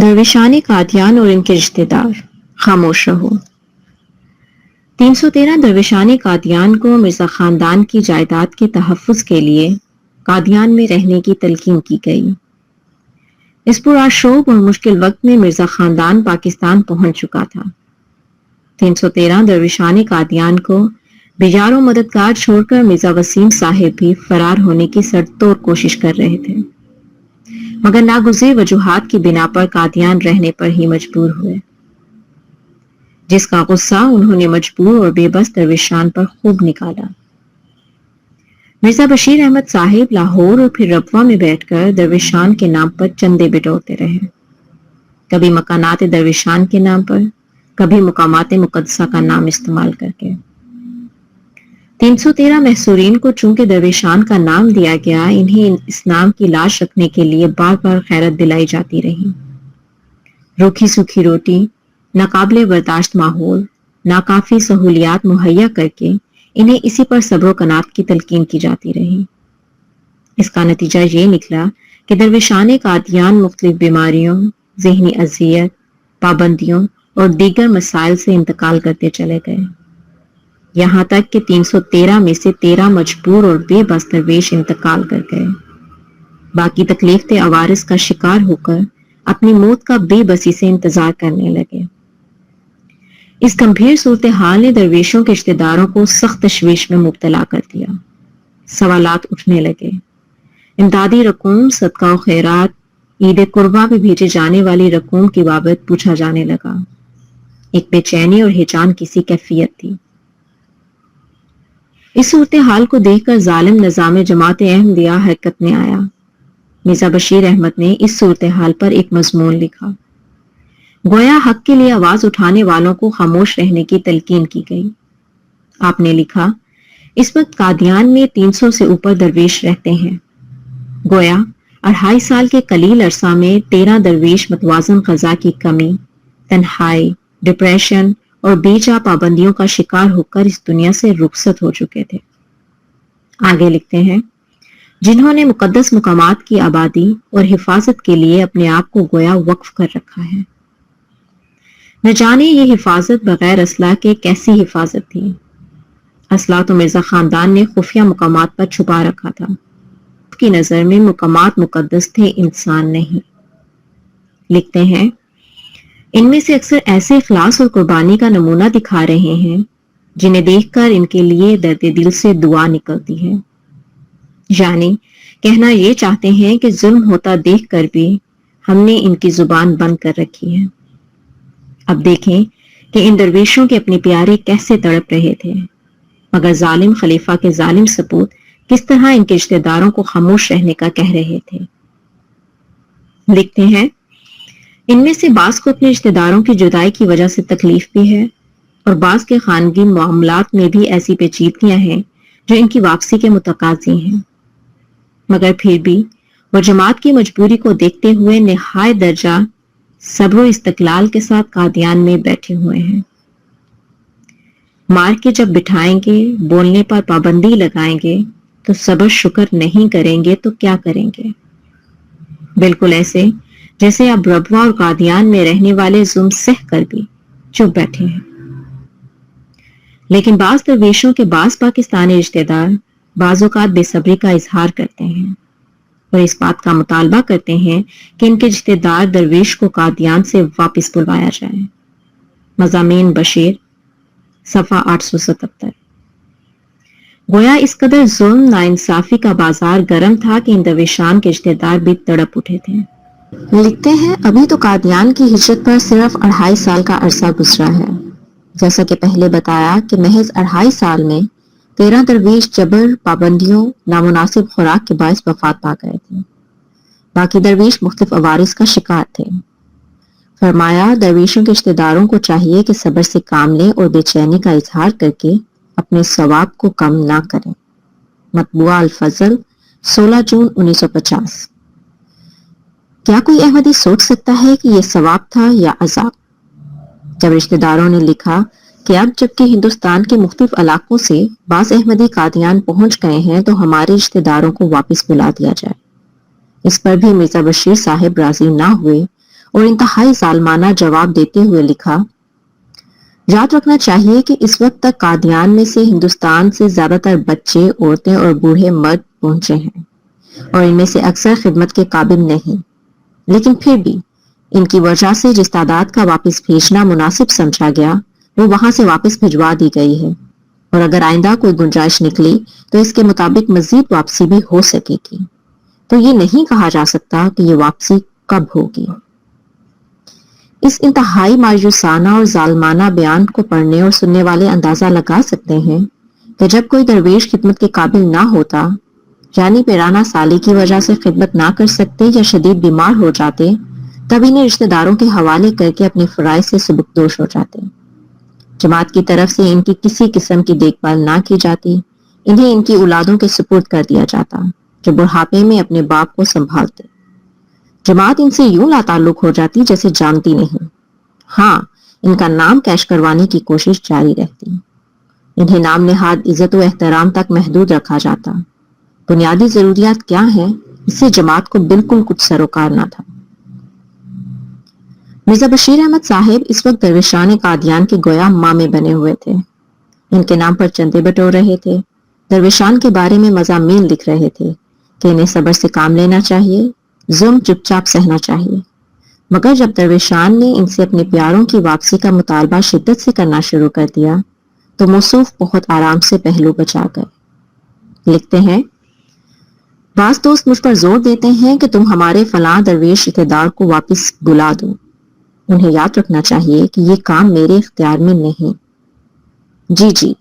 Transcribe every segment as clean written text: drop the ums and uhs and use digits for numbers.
درویشان قادیان اور ان کے رشتہ دار، خاموش رہو۔ 313 درویشان قادیان کو مرزا خاندان کی جائیداد کے تحفظ کے لیے قادیان میں رہنے کی تلقین کی گئی۔ اس پرآشوب اور مشکل وقت میں مرزا خاندان پاکستان پہنچ چکا تھا۔ 313 درویشان قادیان کو بیجار و مددگار چھوڑ کر مرزا وسیم صاحب بھی فرار ہونے کی سرتوڑ کوشش کر رہے تھے، مگر ناگزیر وجوہات کی بنا پر قادیان رہنے پر ہی مجبور ہوئے، جس کا غصہ انہوں نے مجبور اور بے بس درویشان پر خوب نکالا۔ مرزا بشیر احمد صاحب لاہور اور پھر ربوہ میں بیٹھ کر درویشان کے نام پر چندے بٹورتے رہے، کبھی مکانات درویشان کے نام پر، کبھی مقامات مقدسہ کا نام استعمال کر کے۔ 313 محصورین کو چونکہ درویشان کا نام دیا گیا، انہیں اس نام کی لاش رکھنے کے لیے بار بار خیرت دلائی جاتی رہی۔ روکھی سوکھی روٹی، ناقابل برداشت ماحول، ناکافی سہولیات مہیا کر کے انہیں اسی پر صبر و قناعت کی تلقین کی جاتی رہی۔ اس کا نتیجہ یہ نکلا کہ درویشان قادیان مختلف بیماریوں، ذہنی اذیت، پابندیوں اور دیگر مسائل سے انتقال کرتے چلے گئے، یہاں تک کہ 313 میں سے 13 مجبور اور بے بس درویش انتقال کر گئے۔ باقی تکلیف عوارض کا شکار ہو کر اپنی موت کا بے بسی سے انتظار کرنے لگے۔ اس گمبھیر صورتحال نے درویشوں کے رشتہ داروں کو سخت تشویش میں مبتلا کر دیا۔ سوالات اٹھنے لگے، امدادی رقوم، صدقہ و خیرات، عید قربہ میں بھیجے جانے والی رقوم کی بابت پوچھا جانے لگا۔ ایک بے چینی اور ہیجان کسی کیفیت تھی۔ اس صورتحال کو دیکھ کر ظالم نظام جماعت احمدیہ حرکت میں آیا۔ مرزا بشیر احمد نے اس صورتحال پر ایک مضمون لکھا۔ گویا حق کے لیے آواز اٹھانے والوں کو خاموش رہنے کی تلقین کی گئی۔ آپ نے لکھا، اس وقت قادیان میں 300 سے اوپر درویش رہتے ہیں۔ گویا 2.5 سال کے قلیل عرصہ میں 13 درویش متوازن غذا کی کمی، تنہائی، ڈپریشن اور بے جا پابندیوں کا شکار ہو کر اس دنیا سے رخصت ہو چکے تھے۔ آگے لکھتے ہیں، جنہوں نے مقدس مقامات کی آبادی اور حفاظت کے لیے اپنے آپ کو گویا وقف کر رکھا ہے۔ نہ جانے یہ حفاظت بغیر اسلحہ کے کیسی حفاظت تھی۔ اسلحہ تو مرزا خاندان نے خفیہ مقامات پر چھپا رکھا تھا۔ اس کی نظر میں مقامات مقدس تھے، انسان نہیں۔ لکھتے ہیں، ان میں سے اکثر ایسے اخلاص اور قربانی کا نمونہ دکھا رہے ہیں جنہیں دیکھ کر ان کے لیے درد دل سے دعا نکلتی ہے۔ یعنی کہنا یہ چاہتے ہیں کہ ظلم ہوتا دیکھ کر بھی ہم نے ان کی زبان بند کر رکھی ہے۔ اب دیکھیں کہ ان درویشوں کے اپنے پیارے کیسے تڑپ رہے تھے، مگر ظالم خلیفہ کے ظالم سپوت کس طرح ان کے رشتہ داروں کو خاموش رہنے کا کہہ رہے تھے۔ لکھتے ہیں، ان میں سے بعض کو اپنے رشتہ داروں کی جدائی کی وجہ سے تکلیف بھی ہے، اور بعض کے خانگی معاملات میں بھی ایسی پیچیدگیاں ہیں جو ان کی واپسی کے متقاضی ہیں، مگر پھر بھی وہ جماعت کی مجبوری کو دیکھتے ہوئے نہایت درجہ صبر و استقلال کے ساتھ قادیان میں بیٹھے ہوئے ہیں۔ مار کے جب بٹھائیں گے، بولنے پر پابندی لگائیں گے تو صبر شکر نہیں کریں گے تو کیا کریں گے؟ بالکل ایسے جیسے اب ربوہ اور قادیان میں رہنے والے ظلم سہ کر بھی چپ بیٹھے ہیں۔ لیکن بعض درویشوں کے بعض پاکستانی رشتہ دار بعض اوقات بے صبری کا اظہار کرتے ہیں اور اس بات کا مطالبہ کرتے ہیں کہ ان کے رشتہ دار درویش کو قادیان سے واپس بلوایا جائے۔ مضامین بشیر، صفحہ 877۔ گویا اس قدر ظلم ناانصافی کا بازار گرم تھا کہ ان درویشان کے رشتہ دار بھی تڑپ اٹھے تھے۔ لکھتے ہیں، ابھی تو قادیان کی ہجرت پر صرف 2.5 سال کا عرصہ گزرا ہے۔ جیسا کہ پہلے بتایا کہ محض 2.5 سال میں 13 درویش جبر، پابندیوں، نامناسب خوراک کے باعث وفات پا گئے تھے۔ باقی درویش مختلف عوارض کا شکار تھے۔ فرمایا، درویشوں کے رشتہ داروں کو چاہیے کہ صبر سے کام لیں اور بے چینی کا اظہار کر کے اپنے ثواب کو کم نہ کریں۔ مطبوعہ الفضل، 16 جون 1950۔ کیا کوئی احمدی سوچ سکتا ہے کہ یہ ثواب تھا یا عذاب؟ جب رشتہ داروں نے لکھا کہ اب جبکہ ہندوستان کے مختلف علاقوں سے بعض احمدی قادیان پہنچ گئے ہیں تو ہمارے رشتہ داروں کو واپس بلا دیا جائے، اس پر بھی مرزا بشیر صاحب راضی نہ ہوئے اور انتہائی ظالمانہ جواب دیتے ہوئے لکھا، یاد رکھنا چاہیے کہ اس وقت تک قادیان میں سے ہندوستان سے زیادہ تر بچے، عورتیں اور بوڑھے مرد پہنچے ہیں اور ان میں سے اکثر خدمت کے قابل نہیں، لیکن پھر بھی ان کی وجہ سے جس تعداد کا واپس بھیجنا مناسب سمجھا گیا وہ وہاں سے واپس بھجوا دی گئی ہے، اور اگر آئندہ کوئی گنجائش نکلی تو اس کے مطابق مزید واپسی بھی ہو سکے گی، تو یہ نہیں کہا جا سکتا کہ یہ واپسی کب ہوگی۔ اس انتہائی مایوسانہ اور ظالمانہ بیان کو پڑھنے اور سننے والے اندازہ لگا سکتے ہیں کہ جب کوئی درویش خدمت کے قابل نہ ہوتا، یعنی پیرانہ سالی کی وجہ سے خدمت نہ کر سکتے یا شدید بیمار ہو جاتے، تب انہیں رشتہ داروں کے حوالے کر کے اپنے فرائض سے سبکدوش ہو جاتے۔ جماعت کی طرف سے ان کی کسی قسم کی دیکھ بھال نہ کی جاتی، انہیں ان کی اولادوں کے سپرد کر دیا جاتا جو بڑھاپے میں اپنے باپ کو سنبھالتے۔ جماعت ان سے یوں لا تعلق ہو جاتی جیسے جانتی نہیں، ہاں ان کا نام کیش کروانے کی کوشش جاری رہتی، انہیں نام نہاد عزت و احترام تک محدود رکھا جاتا۔ بنیادی ضروریات کیا ہیں اس سے جماعت کو بالکل کچھ سروکار نہ تھا۔ مرزا بشیر احمد صاحب اس وقت درویشان قادیان کے گویا مامے بنے ہوئے تھے، ان کے نام پر چندے بٹور رہے تھے، درویشان کے بارے میں مضامین لکھ رہے تھے کہ انہیں صبر سے کام لینا چاہیے، ظلم چپ چاپ سہنا چاہیے، مگر جب درویشان نے ان سے اپنے پیاروں کی واپسی کا مطالبہ شدت سے کرنا شروع کر دیا تو موصوف بہت آرام سے پہلو بچا گئے۔ لکھتے ہیں، بعض دوست مجھ پر زور دیتے ہیں کہ تم ہمارے فلاں درویش رشتہ دار کو واپس بلا دو، انہیں یاد رکھنا چاہیے کہ یہ کام میرے اختیار میں نہیں۔ جی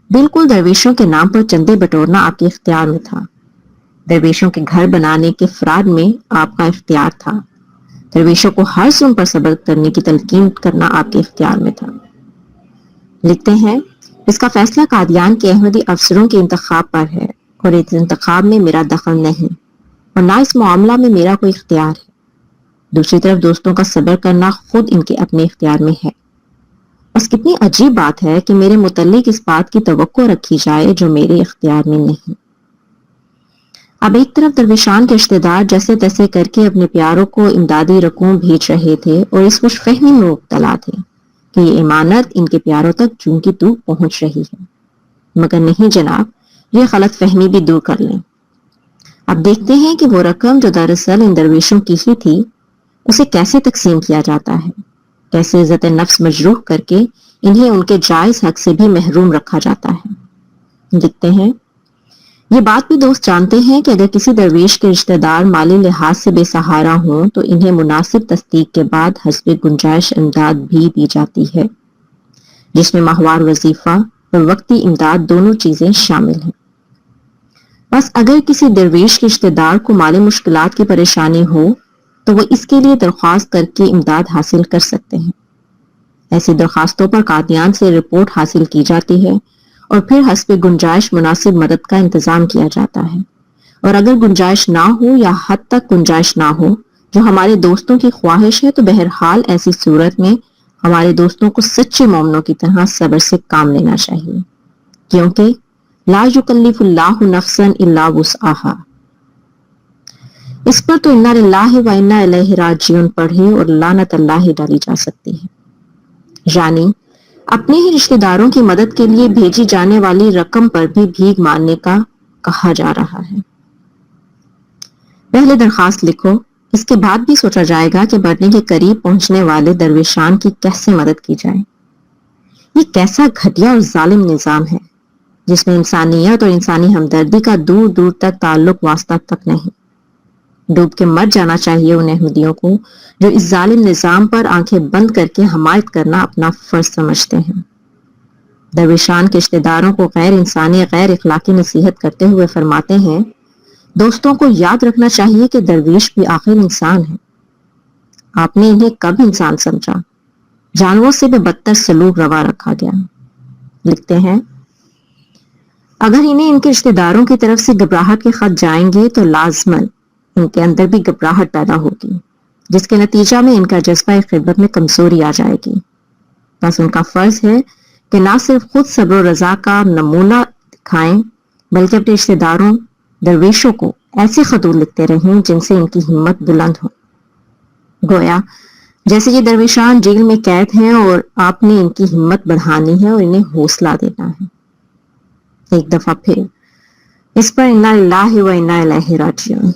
بالکل، درویشوں کے نام پر چندے بٹورنا آپ کے اختیار میں تھا، درویشوں کے گھر بنانے کے فراد میں آپ کا اختیار تھا، درویشوں کو ہر ظلم پر صبر کرنے کی تلقین کرنا آپ کے اختیار میں تھا۔ لکھتے ہیں، اس کا فیصلہ قادیان کے احمدی افسروں کے انتخاب پر ہے اور اس انتخاب میں میرا دخل نہیں اور نہ اس معاملہ میں میرا کوئی اختیار ہے۔ دوسری طرف دوستوں کا صبر کرنا خود ان کے اپنے اختیار میں ہے۔ بس کتنی عجیب بات ہے کہ میرے متعلق اس بات کی توقع رکھی جائے جو میرے اختیار میں نہیں۔ اب ایک طرف درویشان کے رشتہ دار جیسے تیسے کر کے اپنے پیاروں کو امدادی رقوم بھیج رہے تھے اور اس خوش فہمی میں مبتلا تھے کہ یہ امانت ان کے پیاروں تک چوں کی تو پہنچ رہی ہے، مگر نہیں جناب، یہ غلط فہمی بھی دور کر لیں۔ اب دیکھتے ہیں کہ وہ رقم جو دراصل ان درویشوں کی ہی تھی اسے کیسے تقسیم کیا جاتا ہے، کیسے عزت نفس مجروح کر کے انہیں ان کے جائز حق سے بھی محروم رکھا جاتا ہے۔ لکھتے ہیں، یہ بات بھی دوست جانتے ہیں کہ اگر کسی درویش کے رشتہ دار مالی لحاظ سے بے سہارا ہوں تو انہیں مناسب تصدیق کے بعد حسب گنجائش امداد بھی دی جاتی ہے، جس میں ماہوار وظیفہ اور وقتی امداد دونوں چیزیں شامل ہیں۔ بس اگر کسی درویش کے رشتہ دار کو مالی مشکلات کی پریشانی ہو تو وہ اس کے لیے درخواست کر کے امداد حاصل کر سکتے ہیں۔ ایسی درخواستوں پر قادیان سے رپورٹ حاصل کی جاتی ہے اور پھر حسب گنجائش مناسب مدد کا انتظام کیا جاتا ہے، اور اگر گنجائش نہ ہو یا حد تک گنجائش نہ ہو جو ہمارے دوستوں کی خواہش ہے تو بہرحال ایسی صورت میں ہمارے دوستوں کو سچے مومنوں کی طرح صبر سے کام لینا چاہیے، کیونکہ لا یکلف اللہ نفسا الا وسعہا۔ اس پر تو انا للہ و انا الیہ راجعون پڑھی اور لعنت اللہ ڈالی جا سکتی ہے، یعنی اپنے ہی رشتہ داروں کی مدد کے لیے بھیجی جانے والی رقم پر بھی بھیک ماننے کا کہا جا رہا ہے۔ پہلے درخواست لکھو، اس کے بعد بھی سوچا جائے گا کہ مرنے کے قریب پہنچنے والے درویشان کی کیسے مدد کی جائے۔ یہ کیسا گھٹیا اور ظالم نظام ہے جس میں انسانیت اور انسانی ہمدردی کا دور دور تک تعلق واسطہ تک نہیں۔ ڈوب کے مر جانا چاہیے ان احمدیوں کو جو اس ظالم نظام پر آنکھیں بند کر کے حمایت کرنا اپنا فرض سمجھتے ہیں۔ درویشان کے رشتہ داروں کو غیر انسانی غیر اخلاقی نصیحت کرتے ہوئے فرماتے ہیں، دوستوں کو یاد رکھنا چاہیے کہ درویش بھی آخر انسان ہے۔ آپ نے انہیں کب انسان سمجھا؟ جانوروں سے بھی بدتر سلوک روا رکھا گیا۔ لکھتے ہیں، اگر انہیں ان کے رشتہ داروں کی طرف سے گھبراہٹ کے خط جائیں گے تو لازماً ان کے اندر بھی گھبراہٹ پیدا ہوگی، جس کے نتیجہ میں ان کا جذبہ خدمت میں کمزوری آ جائے گی۔ بس ان کا فرض ہے کہ نہ صرف خود صبر و رضا کا نمونہ دکھائیں بلکہ اپنے رشتہ داروں درویشوں کو ایسے خطوط لکھتے رہیں جن سے ان کی ہمت بلند ہو۔ گویا جیسے یہ درویشان جیل میں قید ہیں اور آپ نے ان کی ہمت بڑھانی ہے اور انہیں حوصلہ دینا ہے. ایک دفعہ پھر اس پر انا للہ و انا الیہ راجعون.